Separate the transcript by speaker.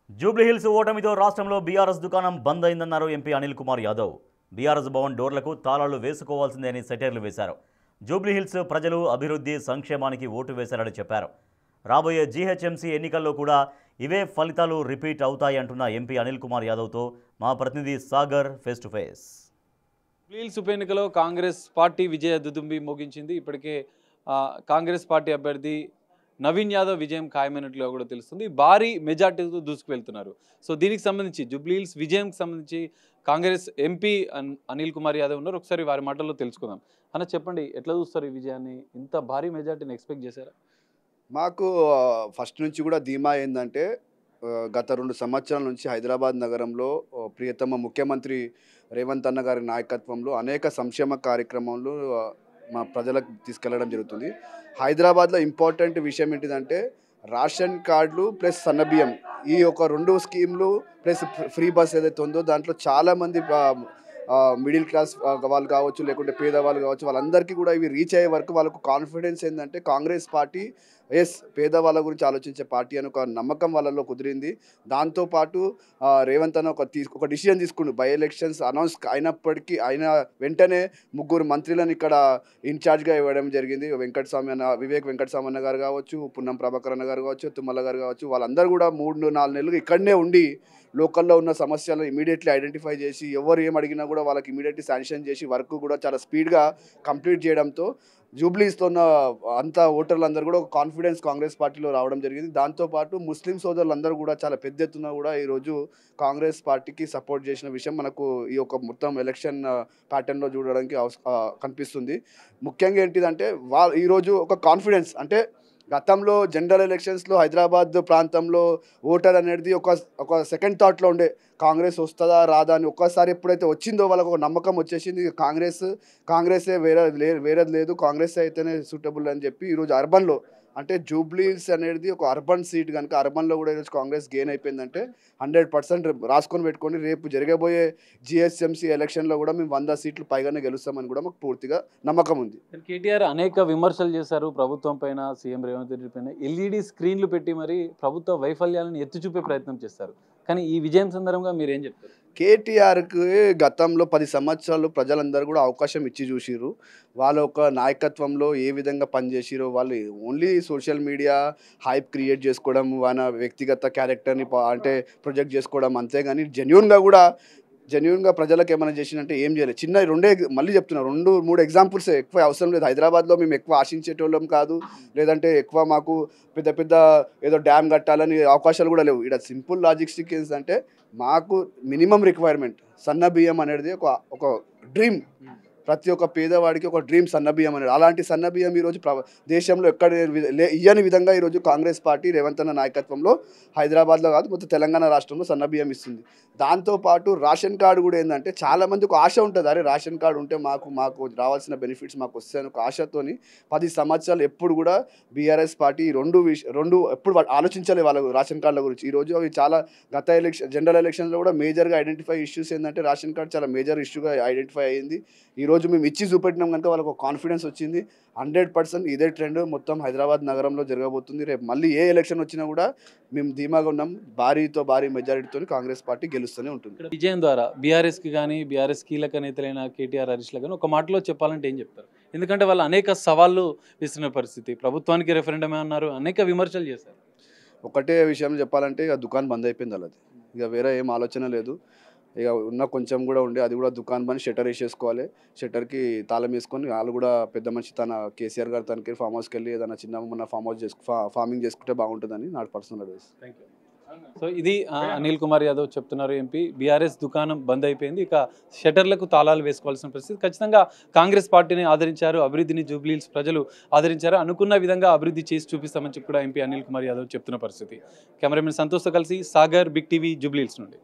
Speaker 1: జూబ్లీహిల్స్ ఓటమితో రాష్ట్రంలో బీఆర్ఎస్ దుకాణం బంద్ అయిందన్నారు MP Anil Kumar Yadav. BRS Bhavan డోర్లకు తాళాలు వేసుకోవాల్సిందే అని సెటైర్లు వేశారు. జూబ్లీహిల్స్ ప్రజలు అభివృద్ధి సంక్షేమానికి ఓటు వేశారని చెప్పారు. రాబోయే జీహెచ్ఎంసీ ఎన్నికల్లో కూడా ఇవే ఫలితాలు రిపీట్ అవుతాయి అంటున్న ఎంపీ అనిల్ కుమార్ యాదవ్తో మా ప్రతినిధి Sagar face to face.
Speaker 2: Jubilee Hills ఉప ఎన్నికలో కాంగ్రెస్ పార్టీ విజయ దుదుంబి మోగించింది. ఇప్పటికే కాంగ్రెస్ పార్టీ అభ్యర్థి నవీన్ యాదవ్ విజయం ఖాయమైనట్లుగా కూడా తెలుస్తుంది. భారీ మెజార్టీతో దూసుకువెళ్తున్నారు. సో దీనికి సంబంధించి జూబ్లీహిల్స్ విజయంకి సంబంధించి కాంగ్రెస్ ఎంపీ అనిల్ కుమార్ యాదవ్ ఉన్నారు. ఒకసారి వారి మాటల్లో తెలుసుకుందాం. అన్న చెప్పండి, ఎట్లా చూస్తారు ఈ విజయాన్ని? ఇంత భారీ మెజార్టీని ఎక్స్పెక్ట్ చేశారా?
Speaker 3: మాకు ఫస్ట్ నుంచి కూడా ధీమా ఏంటంటే గత 2 సంవత్సరాల నుంచి హైదరాబాద్ నగరంలో ప్రియతమ ముఖ్యమంత్రి రేవంత్ అన్న గారి నాయకత్వంలో అనేక సంక్షేమ కార్యక్రమాలు మా ప్రజలకు తీసుకెళ్లడం జరుగుతుంది. హైదరాబాద్లో ఇంపార్టెంట్ విషయం ఏంటిదంటే రేషన్ కార్డులు ప్లస్ సన్నబియ్యం, ఈ ఒక 2 స్కీమ్లు ప్లస్ ఫ్రీ బస్ ఏదైతే ఉందో దాంట్లో చాలామంది మిడిల్ క్లాస్ వాళ్ళు కావచ్చు, లేకుంటే పేదవాళ్ళు కావచ్చు, వాళ్ళందరికీ కూడా ఇవి రీచ్ అయ్యే వరకు వాళ్ళకు కాన్ఫిడెన్స్ ఏంటంటే కాంగ్రెస్ పార్టీ పేదవాళ్ళ గురించి ఆలోచించే పార్టీ అని ఒక నమ్మకం వాళ్ళలో కుదిరింది. దాంతోపాటు రేవంత్ అన్న ఒక డిసిజన్ తీసుకుండు. బై ఎలక్షన్స్ అనౌన్స్ అయినప్పటికీ వెంటనే 3 మంత్రులను ఇక్కడ ఇన్ఛార్జ్గా ఇవ్వడం జరిగింది. వివేక్ వెంకటస్వామి అన్న గారు కావచ్చు, పున్నం ప్రభాకర్ అన్న గారు కావచ్చు, తుమ్మల గారు కావచ్చు, వాళ్ళందరూ కూడా 3-4 నెలలు ఇక్కడనే ఉండి లోకల్లో ఉన్న సమస్యలను ఇమీడియట్లీ ఐడెంటిఫై చేసి ఎవరు ఏం అడిగినా కూడా వాళ్ళకి ఇమీడియట్లీ శాంక్షన్ చేసి వర్క్ కూడా చాలా స్పీడ్గా కంప్లీట్ చేయడంతో జూబ్లీస్లో ఉన్న అంతా ఓటర్లందరూ కూడా ఒక కాన్ఫిడెన్స్ కాంగ్రెస్ పార్టీలో రావడం జరిగింది. దాంతోపాటు ముస్లిం సోదరులందరూ కూడా చాలా పెద్ద ఎత్తున కూడా ఈరోజు కాంగ్రెస్ పార్టీకి సపోర్ట్ చేసిన విషయం మనకు ఈ యొక్క మొత్తం ఎలక్షన్ ప్యాటర్న్లో చూడడానికి కనిపిస్తుంది. ముఖ్యంగా ఏంటిదంటే ఈరోజు ఒక కాన్ఫిడెన్స్ అంటే గతంలో జనరల్ ఎలక్షన్స్లో హైదరాబాద్ ప్రాంతంలో ఓటర్ అనేది ఒక సెకండ్ థాట్లో ఉండే, కాంగ్రెస్ వస్తుందా రాదా అని. ఒక్కసారి ఎప్పుడైతే వచ్చిందో వాళ్ళకు ఒక నమ్మకం వచ్చేసింది, కాంగ్రెసే వేరేది లేదు, కాంగ్రెస్ అయితేనే సూటబుల్ అని చెప్పి ఈరోజు అర్బన్లో అంటే జూబ్లీహిల్స్ అనేది ఒక అర్బన్ సీట్ కనుక అర్బన్లో కూడా ఈరోజు కాంగ్రెస్ గెయిన్ అయిపోయిందంటే 100% రాసుకొని పెట్టుకొని రేపు జరగబోయే జిహెచ్ఎంసీ ఎలక్షన్లో కూడా మేము 100 సీట్లు పైగానే గెలుస్తామని కూడా మాకు పూర్తిగా నమ్మకం ఉంది.
Speaker 2: కేటీఆర్ అనేక విమర్శలు చేశారు ప్రభుత్వం పైన, సీఎం రేవంత్ రెడ్డి పైన. ఎల్ఈడి స్క్రీన్లు పెట్టి మరి ప్రభుత్వ వైఫల్యాలను ఎత్తి చూపే ప్రయత్నం చేస్తారు. కానీ ఈ విజయం సందర్భంగా మీరు ఏం చెప్తారు?
Speaker 3: కేటీఆర్కి గతంలో 10 సంవత్సరాలు ప్రజలందరూ కూడా అవకాశం ఇచ్చి చూసిర్రు. వాళ్ళ ఒక నాయకత్వంలో ఏ విధంగా పనిచేసిరో వాళ్ళు only social media hype create చేసుకోవడం, వాళ్ళ వ్యక్తిగత క్యారెక్టర్ని అంటే ప్రొజెక్ట్ చేసుకోవడం, అంతేగాని జెన్యున్గా ప్రజలకు ఏమైనా చేసినంటే ఏం చేయలేదు. మళ్ళీ చెప్తున్నా 2-3 ఎగ్జాంపుల్స్, ఎక్కువ అవసరం లేదు. హైదరాబాద్లో మేము ఎక్కువ ఆశించేటోళ్ళం కాదు, లేదంటే ఎక్కువ మాకు పెద్ద ఏదో డ్యామ్ కట్టాలని అవకాశాలు కూడా లేవు. ఇక్కడ సింపుల్ లాజిస్టిక్ ఏంటంటే మాకు మినిమం రిక్వైర్మెంట్ సన్నబియ్యం అనేది ఒక డ్రీమ్. ప్రతి ఒక్క పేదవాడికి ఒక డ్రీమ్ సన్నబియ్యం అనేది. అలాంటి సన్నబియ్యం ఈరోజు దేశంలో ఎక్కడ ఇయ్యని విధంగా ఈరోజు కాంగ్రెస్ పార్టీ రేవంత్ అన్న నాయకత్వంలో హైదరాబాద్లో కాదు మొత్తం తెలంగాణ రాష్ట్రంలో సన్నబియ్యం ఇస్తుంది. దాంతోపాటు రేషన్ కార్డు కూడా ఏంటంటే చాలామందికి ఒక ఆశ ఉంటుంది, అరే రేషన్ కార్డు ఉంటే మాకు రావాల్సిన బెనిఫిట్స్ మాకు వస్తాయని ఒక ఆశతోని 10 సంవత్సరాలు ఎప్పుడు కూడా బీఆర్ఎస్ పార్టీ రెండు ఎప్పుడు ఆలోచించలేదు వాళ్ళ రేషన్ కార్డుల గురించి. ఈరోజు అవి చాలా జనరల్ ఎలక్షన్స్లో కూడా మేజర్గా ఐడెంటిఫై ఇష్యూస్ ఏంటంటే రేషన్ కార్డు చాలా మేజర్ ఇష్యూగా ఐడెంటిఫై అయ్యింది. ఈరోజు మేము ఇచ్చి చూపెట్టినాం కనుక వాళ్ళకు ఒక కాన్ఫిడెన్స్ వచ్చింది. 100% ఇదే ట్రెండ్ మొత్తం హైదరాబాద్ నగరంలో జరగబోతుంది. రేపు మళ్ళీ ఏ ఎలక్షన్ వచ్చినా కూడా మేము ధీమాగా ఉన్నాం. భారీ మెజారిటీతో కాంగ్రెస్ పార్టీ గెలుస్తూనే ఉంటుంది.
Speaker 2: విజయం ద్వారా బీఆర్ఎస్కి కానీ బీఆర్ఎస్ కీలక నేతలైన కేటీఆర్ హరీష్ల కానీ ఒక మాటలో చెప్పాలంటే ఏం చెప్తారు? ఎందుకంటే వాళ్ళు అనేక సవాళ్ళు విస్తున్న పరిస్థితి, ప్రభుత్వానికి రెఫరెండమే అన్నారు, అనేక విమర్శలు చేశారు.
Speaker 3: ఒకటే విషయం చెప్పాలంటే ఇక దుకాణం బంద్ అయిపోయింది వాళ్ళది. ఇక వేరే ఏం ఆలోచన లేదు. ఇక ఉన్న కొంచెం కూడా ఉండే అది కూడా దుకాణం బంద్, షట్టర్ వేసేసుకోవాలి. షట్టర్కి తాళం వేసుకొని వాళ్ళు కూడా పెద్ద మనిషి కేసీఆర్ గారు తనకి ఫామ్ హౌస్కి వెళ్ళి ఏదైనా చిన్న ఫార్మింగ్ చేసుకుంటే బాగుంటుందని నా పర్సనల్ అడ్వైస్.
Speaker 2: సో ఇది అనిల్ కుమార్ యాదవ్ చెప్తున్నారు. ఎంపీ బీఆర్ఎస్ దుకాణం బంద్ అయిపోయింది, ఇక షట్టర్లకు తాళాలు వేసుకోవాల్సిన పరిస్థితి. ఖచ్చితంగా కాంగ్రెస్ పార్టీని ఆదరించారు, అభివృద్ధిని జూబ్లీహిల్స్ ప్రజలు ఆదరించారు, అనుకున్న విధంగా అభివృద్ధి చేసి చూపిస్తామని చెప్పి కూడా ఎంపీ అనిల్ కుమార్ యాదవ్ చెప్తున్న పరిస్థితి. కెమెరామెన్ సంతోష్తో కలిసి సాగర్, బిగ్ టీవీ, జూబ్లీహిల్స్ నుండి.